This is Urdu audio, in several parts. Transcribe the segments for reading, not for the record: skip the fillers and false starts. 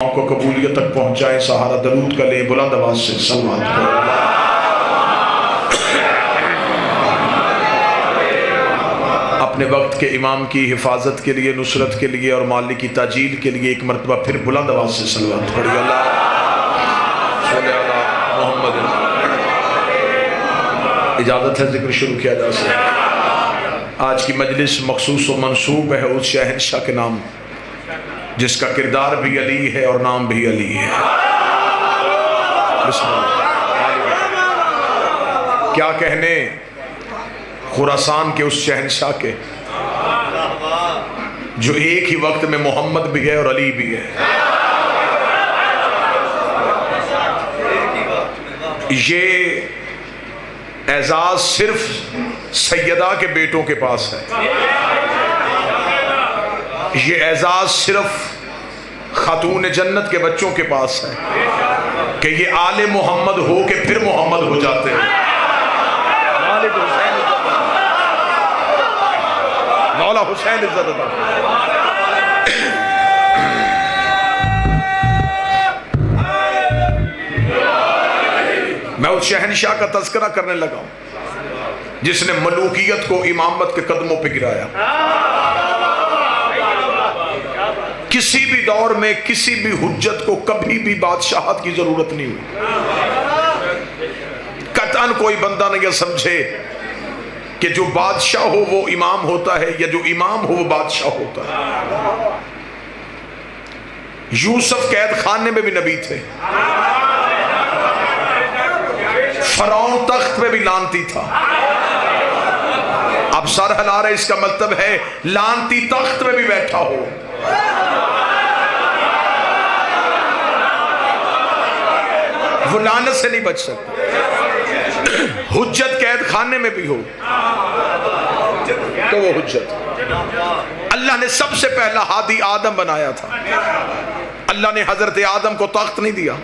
کو قبولیت تک پہنچائیں. سہارا درود کا لیں, بلند آواز سے صلوات کریں. اپنے وقت کے امام کی حفاظت کے لیے, نصرت کے لیے اور مالی کی تاجیل کے لیے ایک مرتبہ پھر بلند آواز سے صلوات پڑھیں. اللہ صلی اللہ محمد. اجازت ہے ذکر شروع کیا جا سکتا. آج کی مجلس مخصوص و منسوب ہے اس شہنشاہ کے نام جس کا کردار بھی علی ہے اور نام بھی علی ہے. بسم اللہ. کیا کہنے خراسان کے اس شہنشاہ کے جو ایک ہی وقت میں محمد بھی ہے اور علی بھی ہے. یہ اعزاز صرف سیدہ کے بیٹوں کے پاس ہے. یہ اعزاز صرف خاتون جنت کے بچوں کے پاس ہے کہ یہ آل محمد ہو کے پھر محمد ہو جاتے ہیں. مولا حسین عزت عطا. میں اس شہنشاہ کا تذکرہ کرنے لگا ہوں جس نے ملوکیت کو امامت کے قدموں پہ گرایا. کسی بھی دور میں کسی بھی حجت کو کبھی بھی بادشاہت کی ضرورت نہیں ہوئی. قطعاً کوئی بندہ نہ یہ سمجھے کہ جو بادشاہ ہو وہ امام ہوتا ہے یا جو امام ہو وہ بادشاہ ہوتا ہے. یوسف قید خانے میں بھی نبی تھے. فرعون تخت میں بھی لانتی تھا. اب سر ہلا رہے, اس کا مطلب ہے لانتی تخت میں بھی بیٹھا ہو. وہ لعنت سے نہیں بچ سکتا. حجت قید خانے میں بھی ہو تو وہ حجت. اللہ نے سب سے پہلا ہادی آدم بنایا تھا. اللہ نے حضرت آدم کو تخت نہیں دیا,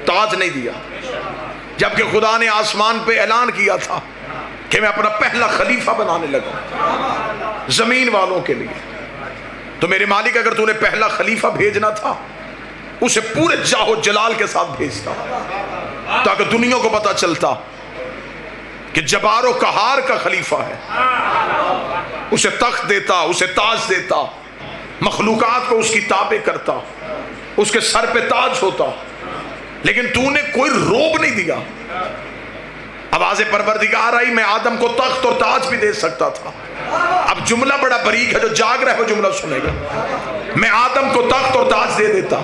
تاج نہیں دیا, جبکہ خدا نے آسمان پہ اعلان کیا تھا کہ میں اپنا پہلا خلیفہ بنانے لگا زمین والوں کے لیے. تو میرے مالک اگر تو نے پہلا خلیفہ بھیجنا تھا اسے پورے جاہ و جلال کے ساتھ بھیجتا تاکہ دنیا کو پتا چلتا کہ جبار و قہار کا خلیفہ ہے. اسے تخت دیتا, اسے تاج دیتا, مخلوقات کو اس کی تابع کرتا, اس کے سر پہ تاج ہوتا. لیکن تو نے کوئی روب نہیں دیا. آواز پروردگار آئی, میں آدم کو تخت اور تاج بھی دے سکتا تھا. اب جملہ بڑا باریک ہے, جو جاگ رہا ہے وہ جملہ سنے گا. میں آدم کو تخت اور تاج دے دیتا,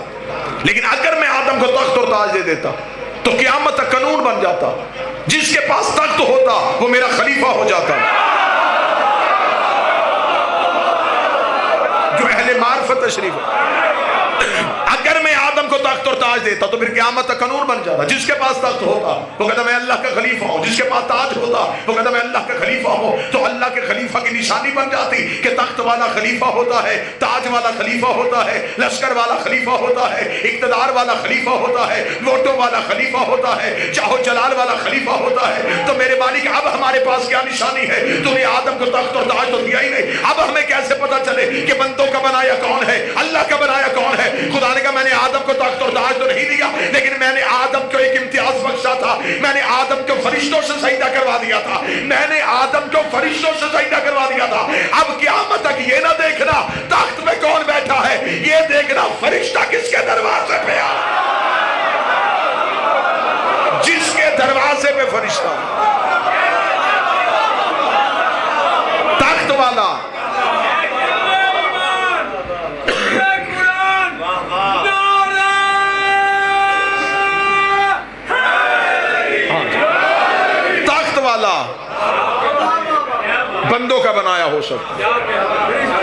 لیکن اگر میں آدم کو تخت اور تاج دے دیتا تو قیامت تک قانون بن جاتا, جس کے پاس تخت ہوتا وہ میرا خلیفہ ہو جاتا. جو اہل معرفت تشریف ہے, اگر میں آدم کو تخت اور تاج دیتا تو پھر قیامت تک قانون بن جاتا. جس کے پاس تخت ہوتا وہ کہتا میں اللہ کا خلیفہ ہوں, جس کے پاس تاج ہوتا وہ کہتا میں اللہ کا خلیفہ ہوں. تو اللہ کے خلیفہ کی نشانی بن جاتی کہ تخت والا خلیفہ ہوتا ہے, تاج والا خلیفہ ہوتا ہے, لشکر والا خلیفہ ہوتا ہے, اقتدار والا خلیفہ ہوتا ہے, ووٹوں والا خلیفہ ہوتا ہے, چاہو جلال والا خلیفہ ہوتا ہے. تو میرے مالک اب ہمارے پاس کیا نشانی ہے؟ تو نے آدم کو تخت اور تاج تو دیا ہی نہیں. اب ہمیں کیسے پتا چلے کہ بندوں کا بنایا کون ہے, اللہ کا بنایا کون ہے؟ خدا نے کہا میں نے آدم کو تخت اور تاج تو نہیں دیا, لیکن میں نے آدم کو ایک امتیاز بخشا تھا. میں نے آدم کو فرشتوں سے سجدہ کروا دیا تھا. میں نے آدم کو فرشتوں سے سجدہ کروا دیا تھا. اب قیامت تک یہ نہ دیکھنا تخت میں کون بیٹھا ہے, یہ دیکھنا فرشتہ کس کے دروازے پہ آ. جس کے دروازے پہ فرشتہ, تخت والا, بندوں کا بنایا ہو سکتا,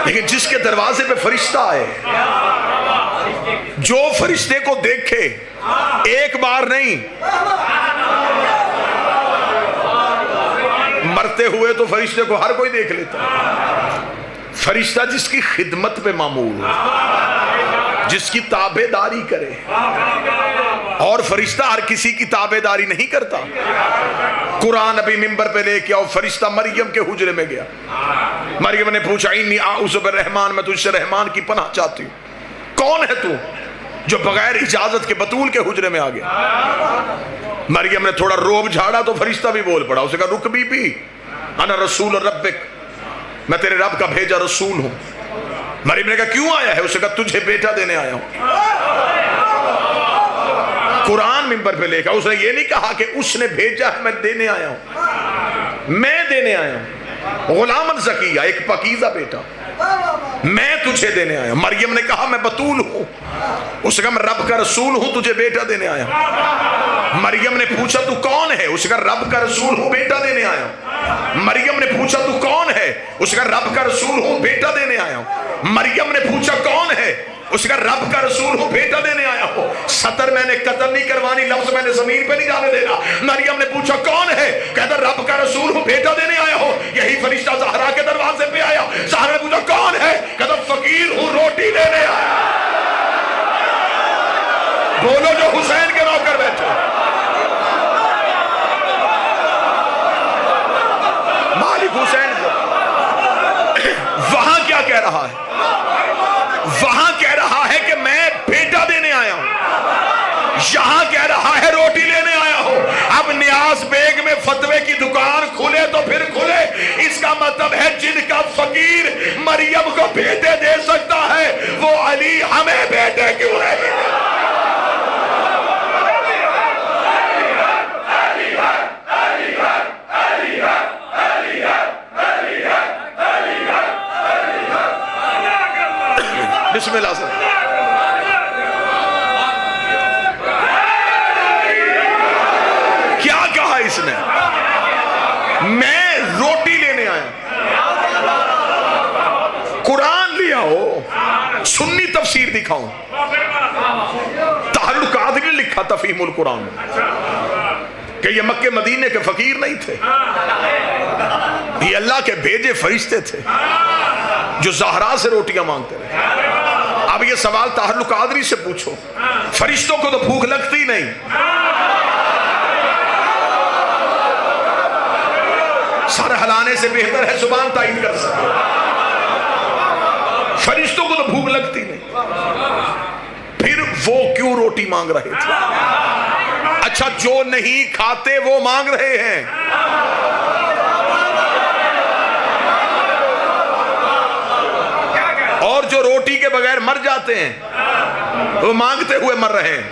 لیکن جس کے دروازے پہ فرشتہ آئے, جو فرشتے کو دیکھے ایک بار نہیں, مرتے ہوئے تو فرشتے کو ہر کوئی دیکھ لیتا. فرشتہ جس کی خدمت پہ معمول ہو, جس کی تابع داری کرے, اور فرشتہ ہر کسی کی تابع داری نہیں کرتا. قرآن ابھی ممبر پہ لے کے آؤ, فرشتہ مریم کے حجرے میں گیا. مریم نے پوچھا انی اعوذ بالرحمن, میں تجھ سے رحمان کی پناہ چاہتی ہوں. کون ہے تو؟ جو بغیر اجازت کے بطول کے حجرے میں آ گیا. مریم نے تھوڑا روب جھاڑا تو فرشتہ بھی بول پڑا. اسے کہا رک بی بی، انا رسول ربک، میں تیرے رب کا بھیجا رسول ہوں. مریم نے کہا کیوں آیا ہے؟ اسے کہا تجھے بیٹا دینے آیا ہوں. قرآن منبر پہ لے کہا، اس نے یہ نہیں کہا کہ اس نے بھیجا ہے میں دینے آیا ہوں، میں دینے آیا ہوں. غلامن زکیہ، ایک پاکیزہ بیٹا میں تجھے دینے آیا ہوں. مریم نے کہا میں بتول ہوں. اس نے کہا میں رب کا رسول ہوں، تجھے بیٹا دینے آیا ہوں. مریم نے پوچھا تو کون ہے؟ اس نے کہا رب کا رسول ہوں، بیٹا دینے آیا ہوں. مریم نے پوچھا تو کون ہے؟ اس نے کہا رب کا رسول ہوں، بیٹا دینے آیا ہوں. مریم نے پوچھا کون ہے؟ اس کا رب کا رسول ہوں، بیٹا دینے آیا ہوں. سطر میں نے قتل نہیں کروانی، لفظ میں نے زمین پہ نہیں جانے دینا. مریم نے پوچھا کون ہے؟ کہتا رب کا رسول ہوں، بیٹا دینے آیا ہوں. یہی فرشتہ زہرا کے دروازے پہ آیا. زہرا نے پوچھا کون ہے؟ کہتا فقیر ہوں، روٹی دینے آیا. بولو جو حسین کے نوکر بیٹھے. مالک حسین وہاں کیا کہہ رہا ہے؟ وہاں کہہ رہا ہے کہ میں بیٹا دینے آیا ہوں، یہاں کہہ رہا ہے روٹی لینے آیا ہوں. اب نیاز بیگ میں فتوے کی دکان کھلے تو پھر کھلے. اس کا مطلب ہے جن کا فقیر مریم کو بیٹے دے سکتا ہے وہ علی ہمیں بیٹے کیوں نہیں؟ بسم اللہ سے کیا کہا اس نے؟ میں روٹی لینے آیا. قرآن لیا ہو، سنی تفسیر دکھاؤں. طاہر القادری نے لکھا تفہیم القرآن کہ یہ مکہ مدینے کے فقیر نہیں تھے، یہ اللہ کے بھیجے فرشتے تھے جو زہرا سے روٹیاں مانگتے رہے. اب یہ سوال طاہر القادری سے پوچھو، فرشتوں کو تو بھوک لگتی نہیں، سر ہلانے سے بہتر ہے زبان تائید کر سکتے. فرشتوں کو تو بھوک لگتی نہیں، پھر وہ کیوں روٹی مانگ رہے تھے؟ اچھا جو نہیں کھاتے وہ مانگ رہے ہیں. اور جو روٹی کے بغیر مر جاتے ہیں وہ مانگتے ہوئے مر رہے ہیں.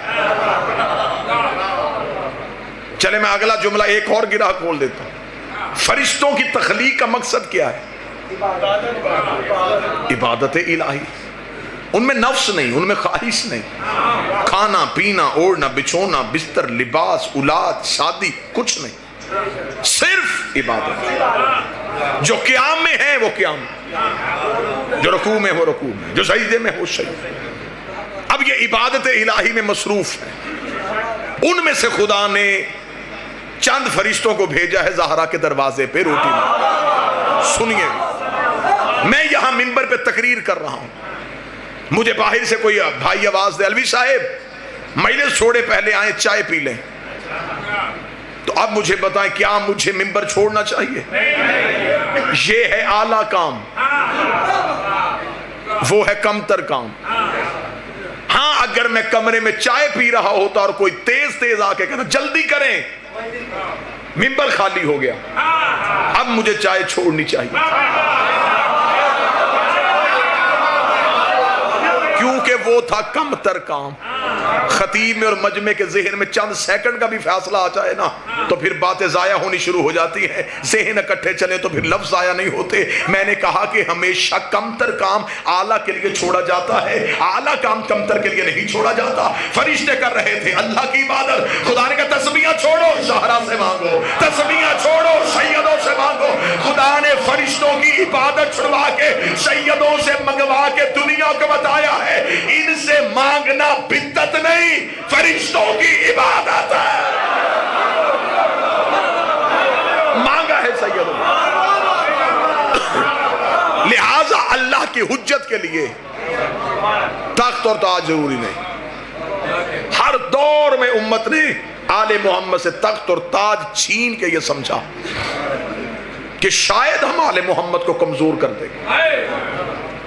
چلے میں اگلا جملہ ایک اور گرہ کھول دیتا ہوں. فرشتوں کی تخلیق کا مقصد کیا ہے؟ عبادت الہی. ان میں نفس نہیں، ان میں خواہش نہیں، کھانا پینا اوڑھنا بچھونا بستر لباس اولاد شادی کچھ نہیں، صرف عبادت. جو قیام میں ہے وہ قیام میں، جو رکوع میں ہو رکوع میں، جو سجدے میں ہو سجدے. اب یہ عبادت الہی میں مصروف ہے. ان میں سے خدا نے چند فرشتوں کو بھیجا ہے زہرا کے دروازے پہ روٹی میں. سنیے، میں یہاں منبر پہ تقریر کر رہا ہوں، مجھے باہر سے کوئی بھائی آواز دے الوی صاحب مجلس چھوڑے پہلے آئیں چائے پی لیں، تو اب مجھے بتائیں کیا مجھے منبر چھوڑنا چاہیے؟ یہ ہے اعلیٰ کام، وہ ہے کم تر کام. ہاں اگر میں کمرے میں چائے پی رہا ہوتا اور کوئی تیز تیز آ کے کہنا جلدی کریں، منبر خالی ہو گیا، اب مجھے چائے چھوڑنی چاہیے، کیونکہ وہ تھا کم تر کام. خطیب میں اور مجمع کے ذہن میں چند سیکنڈ کا بھی فاصلہ آ جائے نا تو پھر باتیں ضائع ہونی شروع ہو جاتی ہیں، ذہن اکٹھے چلے تو پھر لفظ ضائع نہیں ہوتے. میں نے کہا کہ ہمیشہ کم تر کام اعلیٰ کے لیے چھوڑا جاتا ہے، اعلیٰ کام کم تر کے لیے نہیں چھوڑا جاتا. فرشتے کر رہے تھے اللہ کی عبادت. خدا نے کہا تسبیحاں چھوڑو زہرا سے مانگو، تسبیحاں چھوڑو سیدوں سے مانگو. خدا نے فرشتوں کی عبادت چھڑوا کے سیدوں سے منگوا کے دنیا کو بتایا ہے ان سے مانگنا بدعت نہیں، فرشتوں کی عبادت ہے. مانگا ہے سیدوں، لہذا اللہ کی حجت کے لیے تخت اور تاج ضروری نہیں. ہر دور میں امت نے آل محمد سے تخت اور تاج چھین کے یہ سمجھا کہ شاید ہم آل محمد کو کمزور کر دیں،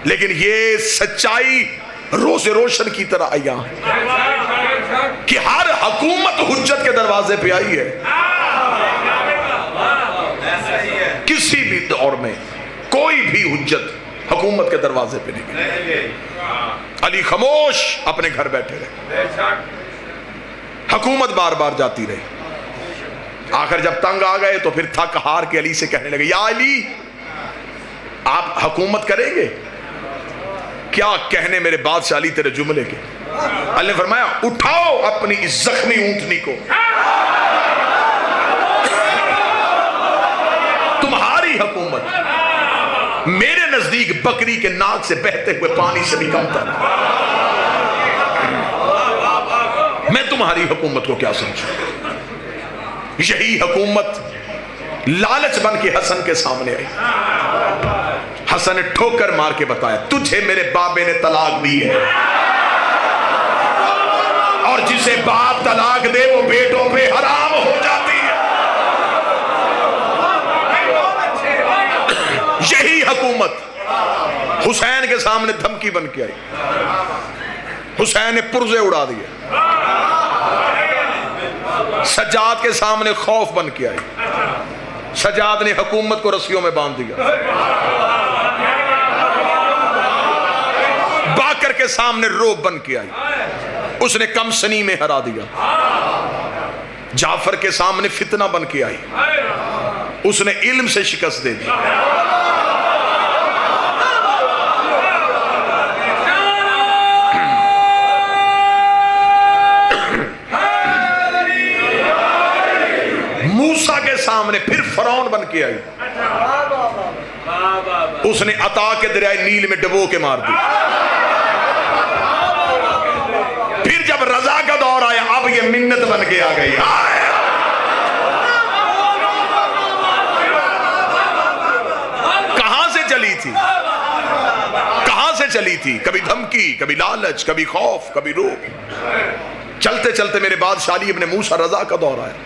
لیکن یہ سچائی روز روشن کی طرح عیاں ہے کہ ہر حکومت حجت کے دروازے پہ آئی ہے. کسی بھی دور میں کوئی بھی حجت حکومت کے دروازے پہ نہیں گئی. علی خاموش اپنے گھر بیٹھے رہے. حکومت بار بار جاتی رہی. آخر جب تنگ آ گئے تو پھر تھک ہار کے علی سے کہنے لگے یا علی آپ حکومت کریں گے؟ کیا کہنے میرے بادشاہ علی تیرے جملے کے. اللہ نے فرمایا اٹھاؤ اپنی اس زخمی اونٹنی کو. تمہاری حکومت میرے نزدیک بکری کے ناک سے بہتے ہوئے پانی سے بھی کم تر. میں تمہاری حکومت کو کیا سمجھوں؟ یہی حکومت لالچ بن کے حسن کے سامنے آئی. حسن نے ٹھوکر مار کے بتایا تجھے میرے بابے نے طلاق دی ہے، اور جسے باپ طلاق دے وہ بیٹوں پہ حرام ہو جاتی ہے. یہی حکومت حسین کے سامنے دھمکی بن کے آئی. حسین نے پرزے اڑا دیے. سجاد کے سامنے خوف بن کے آئی. سجاد نے حکومت کو رسیوں میں باندھ دیا. باکر کے سامنے روب بن کے آئی. اس نے کم سنی میں ہرا دیا. جعفر کے سامنے فتنہ بن کے آئی. اس نے علم سے شکست دے دی. موسیٰ کے سامنے پھر فرعون بن کے آئی. اس نے عطا کے دریائے نیل میں ڈبو کے مار دی. پھر جب رضا کا دور آیا اب یہ منت بن کے آ گئی. کہاں سے چلی تھی؟ کہاں سے چلی تھی؟ کبھی دھمکی، کبھی لالچ، کبھی خوف، کبھی روب. چلتے چلتے میرے بادشاہ علی ابن موسیٰ رضا کا دور آیا.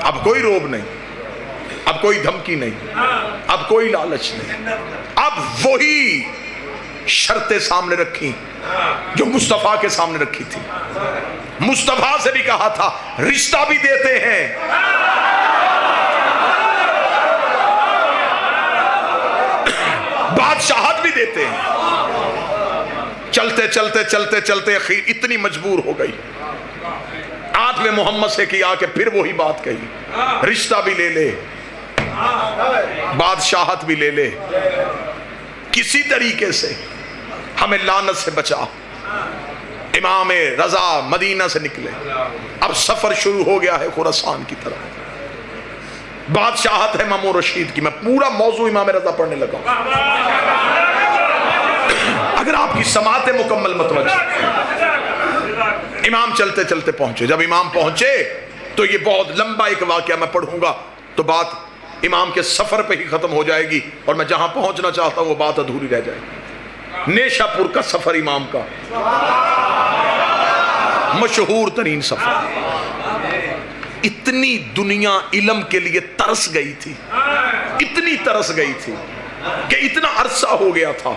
اب کوئی روب نہیں، اب کوئی دھمکی نہیں، اب کوئی لالچ نہیں. اب وہی شرطیں سامنے رکھی جو مصطفیٰ کے سامنے رکھی تھی. مصطفیٰ سے بھی کہا تھا رشتہ بھی دیتے ہیں، بادشاہت بھی دیتے ہیں. چلتے چلتے چلتے چلتے اخیر اتنی مجبور ہو گئی. آٹھویں محمد سے کیا کہ پھر وہی بات کہی رشتہ بھی لے لے، بادشاہت بھی لے لے، کسی طریقے سے ہمیں لعنت سے بچا. امام رضا مدینہ سے نکلے. اب سفر شروع ہو گیا ہے خراسان کی طرف. بادشاہت ہے مامون رشید کی. میں پورا موضوع امام رضا پڑھنے لگا ہوں. اگر آپ کی سماعت مکمل متوجہ. امام چلتے چلتے پہنچے. جب امام پہنچے تو یہ بہت لمبا ایک واقعہ میں پڑھوں گا تو بات امام کے سفر پہ ہی ختم ہو جائے گی، اور میں جہاں پہنچنا چاہتا ہوں وہ بات ادھوری رہ جائے گی. نیشا پور کا سفر امام کا مشہور ترین سفر. اتنی دنیا علم کے لیے ترس گئی تھی، اتنی ترس گئی تھی کہ اتنا عرصہ ہو گیا تھا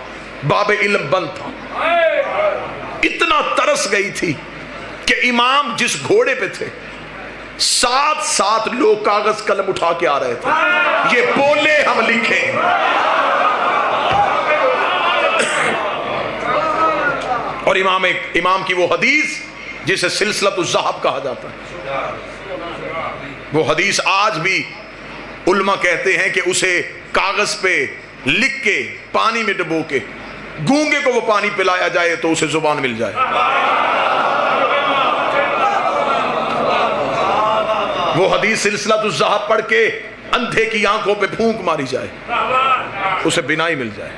باب علم بند تھا. اتنا ترس گئی تھی کہ امام جس گھوڑے پہ تھے 7 لوگ کاغذ قلم اٹھا کے آ رہے تھے. یہ بولے ہم لکھیں. اور امام کی وہ حدیث جسے سلسلۃ الذہب کہا جاتا ہے، وہ حدیث آج بھی علماء کہتے ہیں کہ اسے کاغذ پہ لکھ کے پانی میں ڈبو کے گونگے کو وہ پانی پلایا جائے تو اسے زبان مل جائے. وہ حدیث سلسلۃ الذہب پڑھ کے اندھے کی آنکھوں پہ پھونک ماری جائے اسے بینائی مل جائے.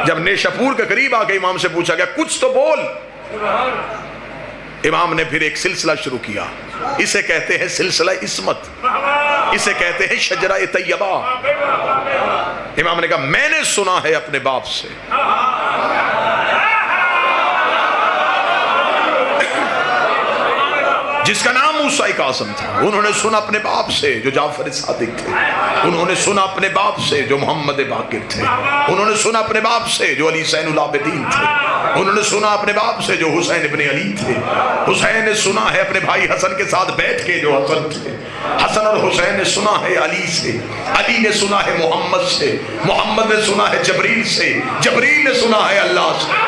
جب نیشاپور کے قریب آ کے امام سے پوچھا گیا کچھ تو بول، امام نے پھر ایک سلسلہ شروع کیا. اسے کہتے ہیں سلسلہ عصمت، اسے کہتے ہیں شجرہ طیبہ. امام نے کہا میں نے سنا ہے اپنے باپ سے جس کا نام موسیٰ کاظم تھا، انہوں نے سنا اپنے باپ سے جو جعفر صادق تھے، انہوں نے سنا اپنے باپ سے جو محمد باقر تھے، انہوں نے سنا اپنے باپ سے جو علی زین العابدین تھے، انہوں نے سنا اپنے باپ سے جو حسین ابن علی تھے، حسین نے سنا ہے اپنے بھائی حسن کے ساتھ بیٹھ کے جو حسن تھے، حسن اور حسین نے سنا ہے علی سے، علی نے سنا ہے محمد سے، محمد نے سنا ہے جبریل سے، جبریل نے سنا ہے اللہ سے۔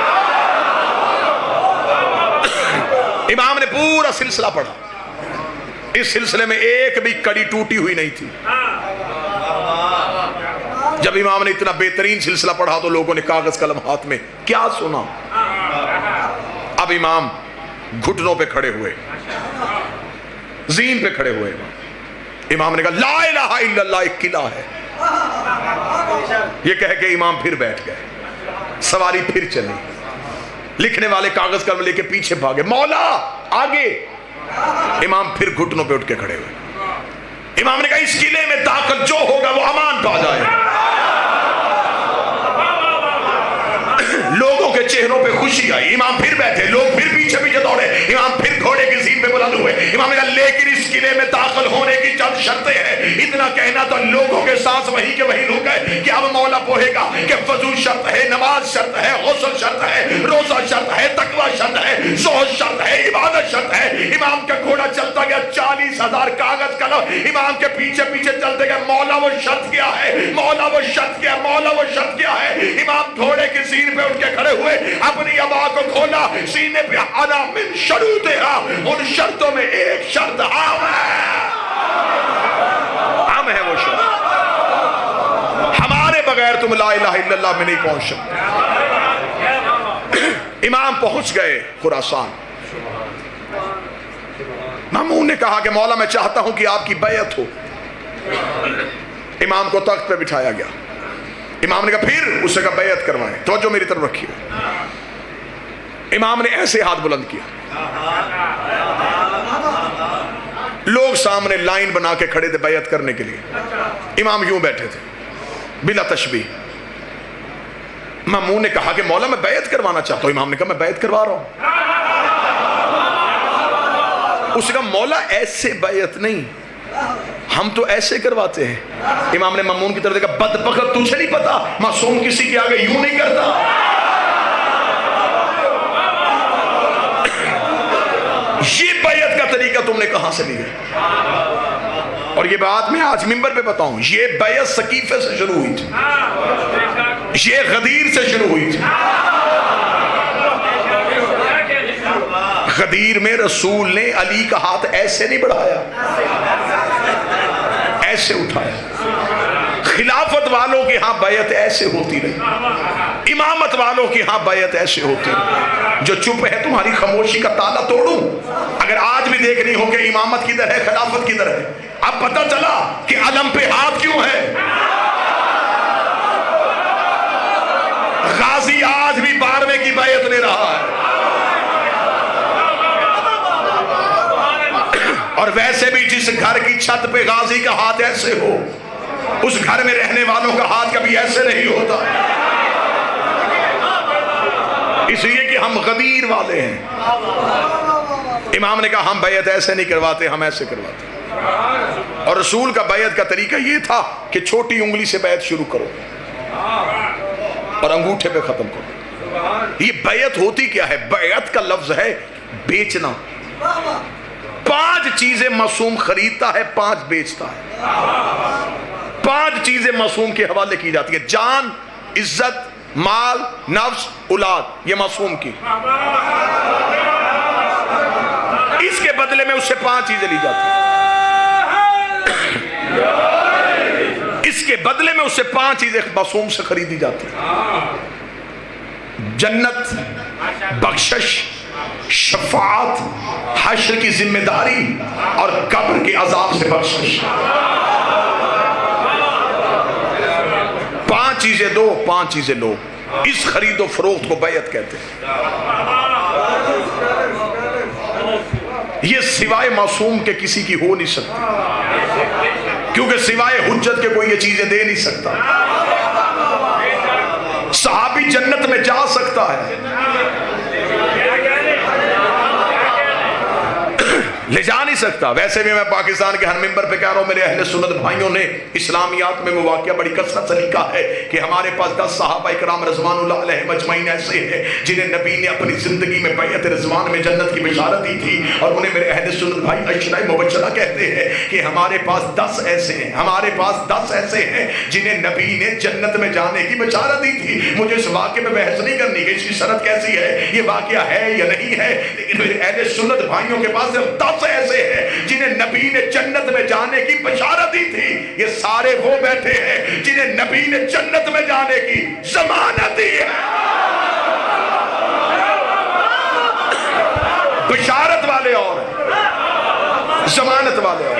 امام نے پورا سلسلہ پڑھا، اس سلسلے میں ایک بھی کڑی ٹوٹی ہوئی نہیں تھی۔ جب امام نے اتنا بہترین سلسلہ پڑھا تو لوگوں نے کاغذ قلم ہاتھ میں کیا سنا؟ اب امام گھٹنوں پہ کھڑے ہوئے، زین پہ کھڑے ہوئے، امام نے کہا لا الہ الا اللہ ایک قلعہ ہے، یہ کہہ کے امام پھر بیٹھ گئے، سواری پھر چلی، لکھنے والے کاغذ قلم لے کے پیچھے بھاگے، مولا آگے، امام پھر گھٹنوں پہ اٹھ کے کھڑے ہوئے، امام نے کہا اس قلعے میں داخل جو ہوگا وہ امان پا جائے۔ لوگوں کے چہروں پہ خوشی آئی، امام پھر بیٹھے، لوگ پھر پیچھے پیچھے دوڑے، امام پھر گھوڑے کی زین پہ بلند ہوئے، امام نے کہا لیکن اس قلعے میں داخل ہونے کی چند شرطیں ہیں، اتنا کہنا تو لوگوں کے سانس وہی کے وہی رک گئے کہ اب مولا پوہے گا کہ وضو شرط ہے، نماز شرط ہے، غسل شرط ہے، روزہ شرط ہے، تقوی شرط ہے، زہد شرط ہے، عبادت شرط ہے۔ امام کا گھوڑا چلتا گیا، 40,000 کاغذ قلم امام کے پیچھے پیچھے چلتے گئے، مولا وہ شرط کیا ہے، مولا وہ شرط کیا ہے، مولا وہ شرط کیا ہے۔ امام گھوڑے کی زین پہ اٹھ کے کھڑے ہوئے، اپنی ابا کو کھولا، سینے پہ انا من شروطہا، ان شرطوں میں ایک شرط عام ہے، عام ہے وہ شرط، ہمارے بغیر تم لا الہ الا اللہ میں نہیں پہنچ سکتے۔ امام پہنچ گئے خراسان، مامون نے کہا کہ مولا میں چاہتا ہوں کہ آپ کی بیعت ہو، امام کو تخت پہ بٹھایا گیا، امام نے کہا پھر اسے کہا بیعت کروائیں، توجہ میری طرف رکھیے، امام نے ایسے ہاتھ بلند کیا، لوگ سامنے لائن بنا کے کھڑے تھے بیعت کرنے کے لیے، امام یوں بیٹھے تھے بلا تشبیہ۔ مامون نے کہا کہ مولا میں بیعت کروانا چاہتا ہوں، امام نے کہا میں بیعت کروا رہا ہوں، اس نے کہا مولا ایسے بیعت نہیں، ہم تو ایسے کرواتے ہیں۔ امام نے مامون کی طرف دیکھا، بدبخت تجھے نہیں پتا معصوم کسی کے آگے یوں نہیں کرتا، یہ بیعت کا طریقہ تم نے کہاں سے لیا؟ اور یہ بات میں آج منبر پہ بتاؤں، یہ بیعت سقیفے سے شروع ہوئی تھی، یہ غدیر سے شروع ہوئی تھی۔ غدیر میں رسول نے علی کا ہاتھ ایسے نہیں بڑھایا، ایسے اٹھایا۔ خلافت والوں کی ہاں بیعت ایسے ہوتی رہی، امامت والوں کی ہاں بیعت ایسے ہوتی رہی۔ جو چپ ہے تمہاری خاموشی کا تالا توڑوں، اگر آج بھی دیکھنی ہو کہ امامت کدھر ہے خلافت کدھر ہے، اب پتہ چلا کہ علم پہ ہاتھ کیوں ہے۔ غازی آج بھی 12ویں کی بیعت لے رہا ہے، اور ویسے بھی جس گھر کی چھت پہ غازی کا ہاتھ ایسے ہو، اس گھر میں رہنے والوں کا ہاتھ کبھی ایسے نہیں ہوتا، اس لیے کہ ہم غدیر والے ہیں۔ امام نے کہا ہم بیعت ایسے نہیں کرواتے، ہم ایسے کرواتے، اور رسول کا بیعت کا طریقہ یہ تھا کہ چھوٹی انگلی سے بیعت شروع کرو اور انگوٹھے پہ ختم کرو۔ یہ بیعت ہوتی کیا ہے؟ بیعت کا لفظ ہے بیچنا۔ 5 چیزیں معصوم خریدتا ہے، 5 بیچتا ہے۔ 5 چیزیں معصوم کے حوالے کی جاتی ہیں، جان، عزت، مال، نفس، اولاد، یہ معصوم کی، اس کے بدلے میں اس سے 5 چیزیں لی جاتی ہیں، اس کے بدلے میں اس سے 5 چیزیں معصوم سے خریدی جاتی ہیں، جنت، بخشش، شفاعت، حشر کی ذمہ داری اور قبر کے عذاب سے بخشش۔ 5 چیزیں دو، 5 چیزیں لو، اس خرید و فروخت کو بیعت کہتے ہیں۔ یہ سوائے معصوم کے کسی کی ہو نہیں سکتی، کیونکہ سوائے حجت کے کوئی یہ چیزیں دے نہیں سکتا۔ صحابی جنت میں جا سکتا ہے، لے جا نہیں سکتا. ویسے بھی میں پاکستان کے ہر ممبر پہ کہہ رہا ہوں، میرے اہل سنت بھائیوں نے اسلامیات میں وہ واقعہ بڑی کثرت سے لکھا ہے کہ ہمارے پاس 10 صحابہ کرام رضوان اللہ علیہ مجمعین ایسے ہیں جنہیں نبی نے اپنی زندگی میں بیعت رضوان میں جنت کی بشارت دی تھی، اور انہیں میرے اہل سنت بھائی عشرہ مبشرہ کہتے ہیں کہ ہمارے پاس 10 ایسے ہیں، ہمارے پاس 10 ایسے ہیں جنہیں نبی نے جنت میں جانے کی بشارت دی تھی. مجھے اس واقعے میں بحث نہیں کرنی کہ اس کی شرط کیسی ہے، یہ واقعہ ہے یا نہیں ہے، لیکن میرے اہل سنت بھائیوں کے پاس صرف 10 ایسے ہیں جنہیں نبی نے جنت میں جانے کی بشارت دی تھی. یہ سارے وہ بیٹھے ہیں جنہیں نبی نے جنت میں جانے کی ضمانت دی ہے. بشارت والے اور ضمانت والے اور.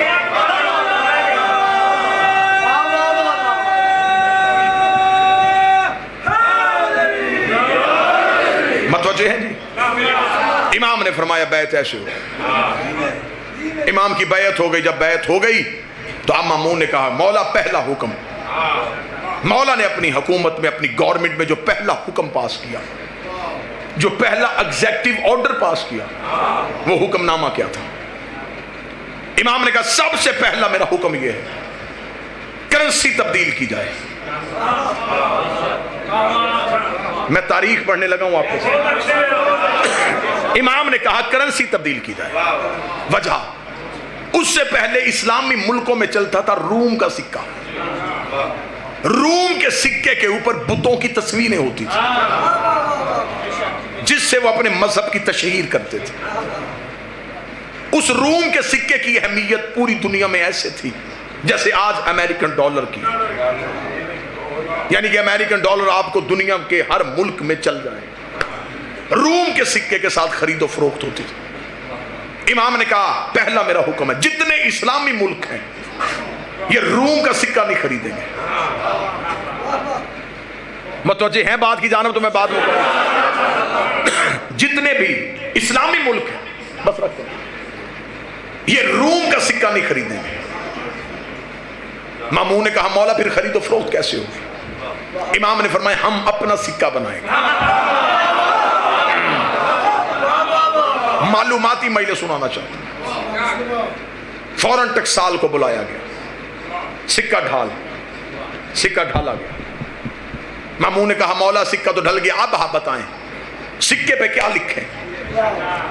متوجہ ہیں جی؟ امام نے فرمایا بیعت ایسے ہو. امام کی بیعت ہو گئی. جب بیعت ہو گئی تو اب مامون نے کہا مولا پہلا حکم. مولا نے اپنی حکومت میں، اپنی گورنمنٹ میں جو پہلا حکم پاس کیا، جو پہلا ایگزیکٹو آرڈر پاس کیا، وہ حکم نامہ کیا تھا؟ امام نے کہا سب سے پہلا میرا حکم یہ ہے کرنسی تبدیل کی جائے. میں تاریخ پڑھنے لگا ہوں آپ کو. امام نے کہا کرنسی تبدیل کی جائے. وجہ اس سے پہلے اسلامی ملکوں میں چلتا تھا روم کا سکہ. روم کے سکے کے اوپر بتوں کی تصویریں ہوتی تھی جس سے وہ اپنے مذہب کی تشہیر کرتے تھے. اس روم کے سکے کی اہمیت پوری دنیا میں ایسے تھی جیسے آج امریکن ڈالر کی. یعنی کہ امریکن ڈالر آپ کو دنیا کے ہر ملک میں چل جائے. روم کے سکے کے ساتھ خرید و فروخت ہوتی تھی. امام نے کہا پہلا میرا حکم ہے جتنے اسلامی ملک ہیں یہ روم کا سکہ نہیں خریدیں گے. متوجہ ہیں بات کی جانب؟ تو میں بات میں کروں. جتنے بھی اسلامی ملک ہیں بس رکھتے ہیں یہ روم کا سکہ نہیں خریدیں گے. مامون نے کہا مولا پھر خرید و فروخت کیسے ہوگی؟ امام نے فرمایا ہم اپنا سکہ بنائیں گے. معلوماتی میں سنانا چاہتا ہوں. فوراً ٹکسال کو بلایا گیا. سکہ ڈھالا گیا. مامون نے کہا مولا سکہ تو ڈھل گیا، اب آپ بتائیں سکے پہ کیا لکھیں؟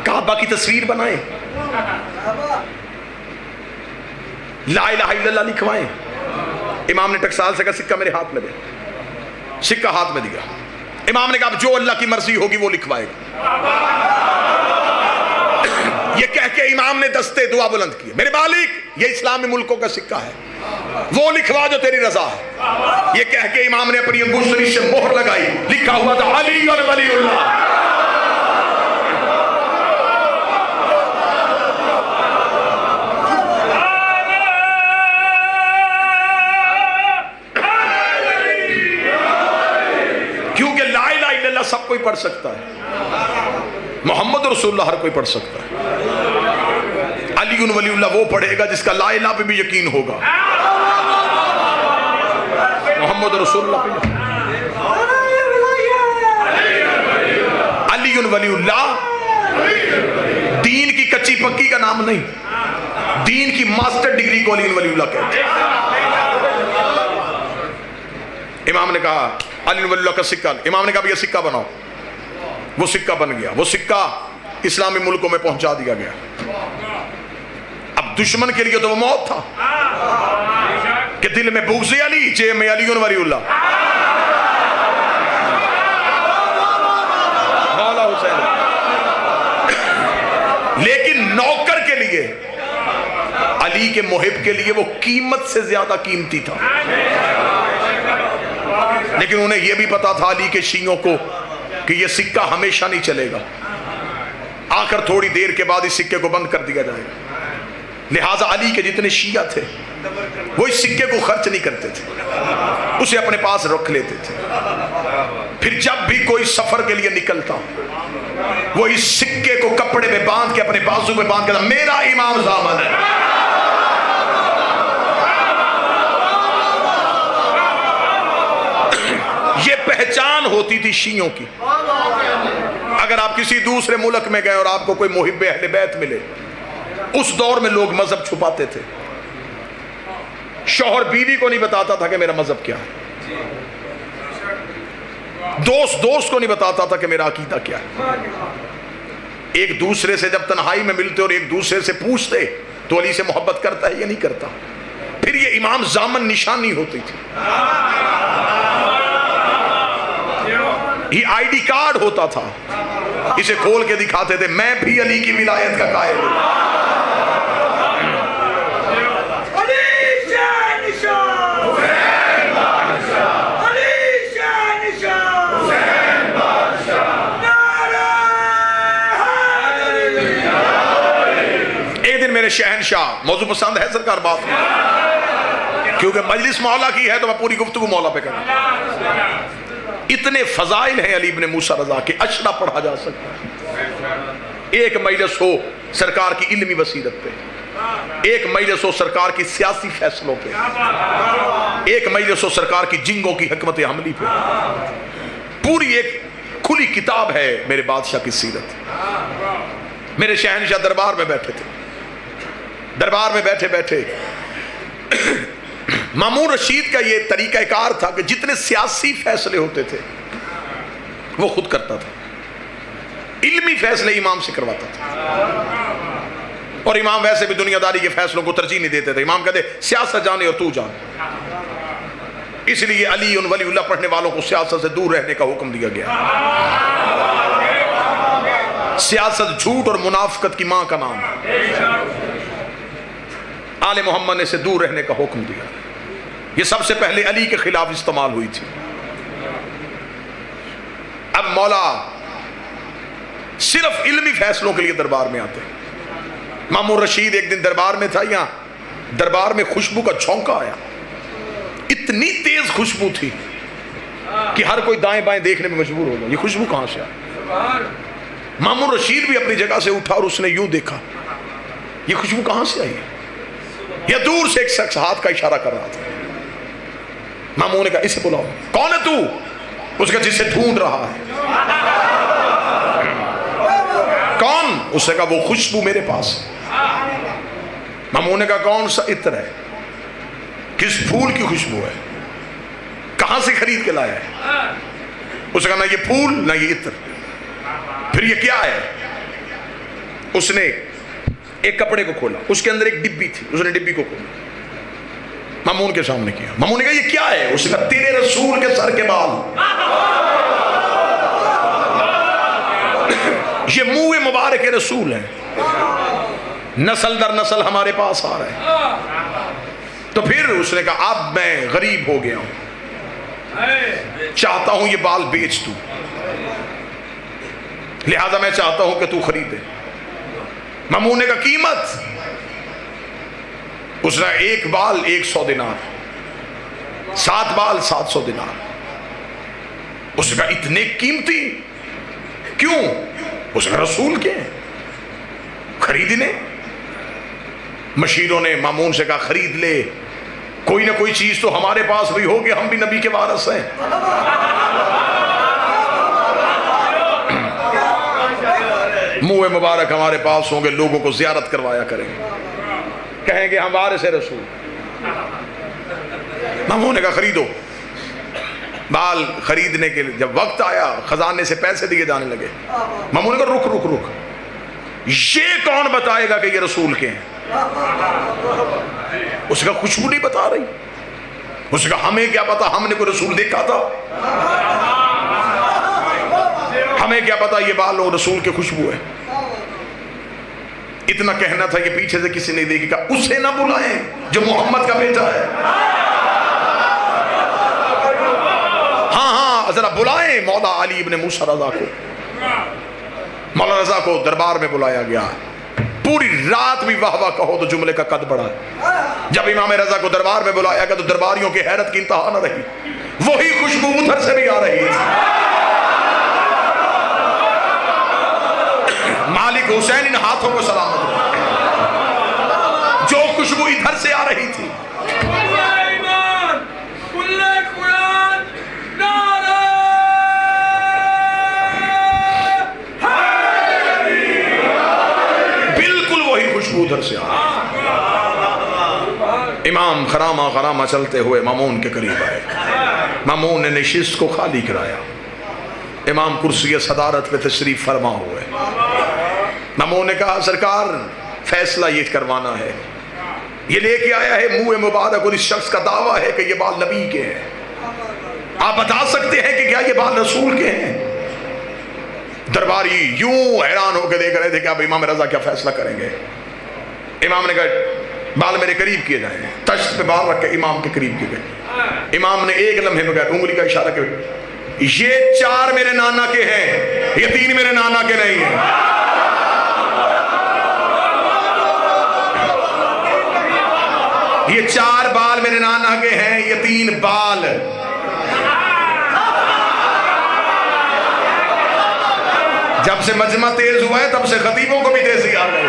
کعبہ کی تصویر بنائیں، لا الہ الا اللہ لکھوائیں؟ امام نے ٹکسال سے کہا سکہ میرے ہاتھ میں دے. سکہ ہاتھ میں دیا. امام نے کہا جو اللہ کی مرضی ہوگی وہ لکھوائے گا. یہ کہہ کے امام نے دستے دعا بلند کیے، میرے مالک یہ اسلامی ملکوں کا سکہ ہے، وہ لکھوا جو تیری رضا ہے. یہ کہہ کے امام نے اپنی انگوش شریف سے مہر لگائی. لکھا ہوا تھا علی اور ولی اللہ. کیونکہ لا الہ الا اللہ سب کوئی پڑھ سکتا ہے، محمد رسول اللہ ہر کوئی پڑھ سکتا ہے. علی ولی اللہ وہ پڑھے گا جس کا لا الہ پہ بھی یقین ہوگا. محمد رسول اللہ پہ علی ولی اللہ دین کی کچی پکی کا نام نہیں، دین کی ماسٹر ڈگری کو علی ولی اللہ کہتے ہیں. امام نے کہا علی ولی اللہ کا سکہ. امام نے کہا یہ سکہ بناؤ. وہ سکہ بن گیا. وہ سکہ اسلامی ملکوں میں پہنچا دیا گیا. اب دشمن کے لیے تو وہ موت تھا کہ دل میں بغض علی جے میں علی ولی اللہ. مولا حسین. لیکن نوکر کے لیے، علی کے محب کے لیے وہ قیمت سے زیادہ قیمتی تھا. لیکن انہیں یہ بھی پتا تھا علی کے شیعوں کو کہ یہ سکہ ہمیشہ نہیں چلے گا، آخر تھوڑی دیر کے بعد اس سکے کو بند کر دیا جائے گا. لہٰذا علی کے جتنے شیعہ تھے وہ اس سکے کو خرچ نہیں کرتے تھے، اسے اپنے پاس رکھ لیتے تھے. پھر جب بھی کوئی سفر کے لیے نکلتا وہ اس سکے کو کپڑے پہ باندھ کے اپنے بازو پہ باندھ کے میرا امام ضامن ہے. یہ پہچان ہوتی تھی شیعوں کی. اگر آپ کسی دوسرے ملک میں گئے اور آپ کو کوئی محب اہل بیت ملے اس دور میں لوگ مذہب چھپاتے تھے. شوہر بیوی کو نہیں بتاتا تھا کہ میرا مذہب کیا ہے. دوست کو نہیں بتاتا تھا کہ میرا عقیدہ کیا ہے. ایک دوسرے سے جب تنہائی میں ملتے اور ایک دوسرے سے پوچھتے تو علی سے محبت کرتا ہے یا نہیں کرتا. پھر یہ امام زامن نشانی ہوتی تھی, یہ آئی ڈی کارڈ ہوتا تھا, اسے کھول کے دکھاتے تھے میں بھی علی کی ولایت کا قائل ہوں. میرے شہنشاہ, موضوع پسند ہے سرکار بات میں, کیونکہ مجلس مولا کی ہے تو میں پوری گفتگو مولا پہ کروں. اتنے فضائل ہیں علی بن موسیٰ رضا کے, اشرا پڑھا جا سکتا ہے. ایک مجلس ہو سرکار کی علمی بصیرت پہ, ایک مجلس ہو سرکار کی سیاسی فیصلوں پہ, ایک مجلس ہو سرکار کی جنگوں کی حکمت عملی پہ. پوری ایک کھلی کتاب ہے میرے بادشاہ کی سیرت. میرے شہنشاہ دربار میں بیٹھے تھے, دربار میں بیٹھے بیٹھے مامون رشید کا یہ طریقہ کار تھا کہ جتنے سیاسی فیصلے ہوتے تھے وہ خود کرتا تھا, علمی فیصلے امام سے کرواتا تھا. اور امام ویسے بھی دنیا داری کے فیصلوں کو ترجیح نہیں دیتے تھے. امام کہتے سیاست جانے اور تو جان. اس لیے علی ان ولی اللہ پڑھنے والوں کو سیاست سے دور رہنے کا حکم دیا گیا. سیاست جھوٹ اور منافقت کی ماں کا نام ہے. آل محمد نے سے دور رہنے کا حکم دیا. یہ سب سے پہلے علی کے خلاف استعمال ہوئی تھی. اب مولا صرف علمی فیصلوں کے لیے دربار میں آتے. مامون رشید ایک دن دربار میں تھا, یہاں دربار میں خوشبو کا جھونکا آیا. اتنی تیز خوشبو تھی کہ ہر کوئی دائیں بائیں دیکھنے میں مجبور ہو گیا, یہ خوشبو کہاں سے آئی. مامون رشید بھی اپنی جگہ سے اٹھا اور اس نے یوں دیکھا, یہ خوشبو کہاں سے آئی. یا دور سے ایک شخص ہاتھ کا اشارہ کر رہا تھا. مامون نے کہا اسے بلاؤ. کون ہے تو؟ اس کا جسے ڈھونڈ رہا ہے. کون؟ اس نے کہا وہ خوشبو میرے پاس. مامون نے کہا کون سا عطر ہے, کس پھول کی خوشبو ہے, کہاں سے خرید کے لایا ہے؟ اس نے کہا نہ یہ پھول نہ یہ عطر. پھر یہ کیا ہے؟ اس نے ایک کپڑے کو کھولا, اس کے اندر ایک ڈبی تھی, اس نے ڈبی کو کھولا, مامون کے سامنے کیا. مامون نے کہا یہ کیا ہے؟ اس نے کہا تیرے رسول کے سر کے بال. یہ منہ مبارک رسول ہے, نسل در نسل ہمارے پاس آ رہا ہے. تو پھر اس نے کہا اب میں غریب ہو گیا ہوں, چاہتا ہوں یہ بال بیچ دوں, لہذا میں چاہتا ہوں کہ تو خریدے. مامون نے کہا قیمت؟ اس نے ایک بال 100 دینار, 7 بال 700 دینار. اس نے کہا اتنے قیمتی کیوں؟ اس نے کہا رسول کے خریدنے. مشیروں نے مامون سے کہا خرید لے, کوئی نہ کوئی چیز تو ہمارے پاس بھی ہوگی, ہم بھی نبی کے وارث ہیں. منہ مبارک ہمارے پاس ہوں گے, لوگوں کو زیارت کروایا کریں گے, کہیں گے ہم وارث رسول. مامون نے کہا خریدو. بال خریدنے کے جب وقت آیا خزانے سے پیسے دیے جانے لگے. مامون نے کہا رک رک رک, یہ کون بتائے گا کہ یہ رسول کے ہیں؟ اس کا خوشبو نہیں بتا رہی. اس کا ہمیں کیا پتا, ہم نے کوئی رسول دیکھا تھا؟ ہمیں کیا پتا یہ بال اور رسول کے خوشبو ہے. اتنا کہنا تھا, یہ پیچھے سے کسی نے دیکھی, کہا اسے نہ بلائیں جو محمد کا بیٹا ہے. ہاں ہاں ذرا بلائیں مولا علی ابن موسیٰ رضا کو. مولا رضا کو دربار میں بلایا گیا. پوری رات بھی واہ واہ کہو تو جملے کا قد بڑھا. جب امام رضا کو دربار میں بلایا گیا تو درباریوں کی حیرت کی انتہا نہ رہی. وہی خوشبو ادھر سے بھی آ رہی تھی. مالک حسین ان ہاتھوں کو سلامت ہو, جو خوشبو ادھر سے آ رہی تھی. بالکل وہی خوشبو خوشبو ادھر سے آ رہی ہے۔ امام خرامہ خرامہ چلتے ہوئے مامون کے قریب آئے، مامون نے نشست کو خالی کرایا، امام کرسی صدارت پہ تشریف فرما ہوئے۔ مامون نے کہا سرکار فیصلہ یہ کروانا ہے، یہ لے کے آیا ہے منہ مبارک اور اس شخص کا دعویٰ ہے کہ یہ بال نبی کے ہیں، آپ بتا سکتے ہیں کہ کیا یہ بال رسول کے ہیں؟ درباری یوں حیران ہو کے دیکھ رہے تھے کہ اب امام رضا کیا فیصلہ کریں گے۔ امام نے کہا بال میرے قریب کیے جائیں، تشت پہ بال رکھ کے امام کے قریب کیے گئے۔ امام نے ایک لمحے میں کہا انگلی کا اشارہ کیا، یہ 4 میرے نانا کے ہیں، یہ 3 میرے نانا کے نہیں ہیں۔ یہ 4 بال میرے نانا کے ہیں، یہ 3 بال جب سے مجمع تیز ہوا ہے تب سے خطیبوں کو بھی تیزی آ گئی۔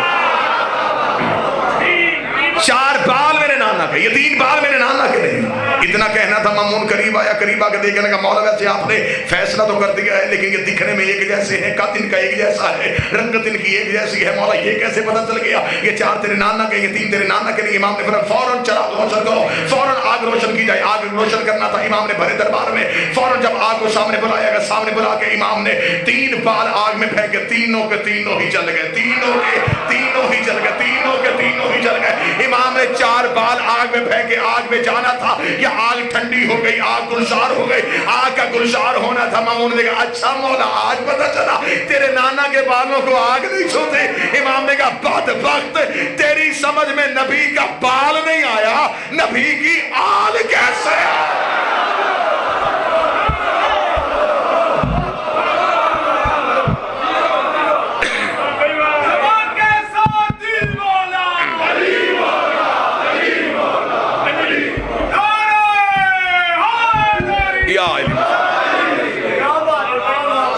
4 بال میرے نانا کے، یہ 3 بال میرے نانا کے نہیں۔ اتنا کہنا تھا، مامون قریب آیا، قریب آ کے دیکھنے کا مولا ویسے آپ نے فیصلہ تو کر دیا ہے لیکن یہ دکھنے میں ایک جیسے ہیں، قد ان کا ایک جیسا ہے، رنگت ان کی ایک جیسی ہے، مولا یہ کیسے پتہ چل گیا یہ 4 تیرے نانا کے، یہ 3 تیرے نانا کے نہیں؟ امام نے فرمایا فوراً چراغ روشن کرو، فوراً آگ روشن کی جائے۔ آگ روشن کرنا تھا، امام نے بھرے دربار میں فوراً جب آگ کو سامنے بلایا گیا، سامنے بلا کے امام نے 3 بال آگ میں پھینکے، تینوں کے تینوں ہی جل گئے، تینوں کے تینوں ہی جل گئے، تینوں کے تینوں ہی جل گئے۔ امام نے 4 بال آگ میں پھینکے، آگ میں جانا تھا، یہ آگ ٹھنڈی ہو گئی، آگ گلزار ہو گئی، آگ کا گلزار ہونا تھا۔ مامون نے کہا اچھا مولا آج پتہ چلا تیرے نانا کے بالوں کو آگ نہیں چھوتے۔ امام نے کہا بدبخت، تیری سمجھ میں نبی کا بال نہیں آیا، نبی کی آل کیسے آیا؟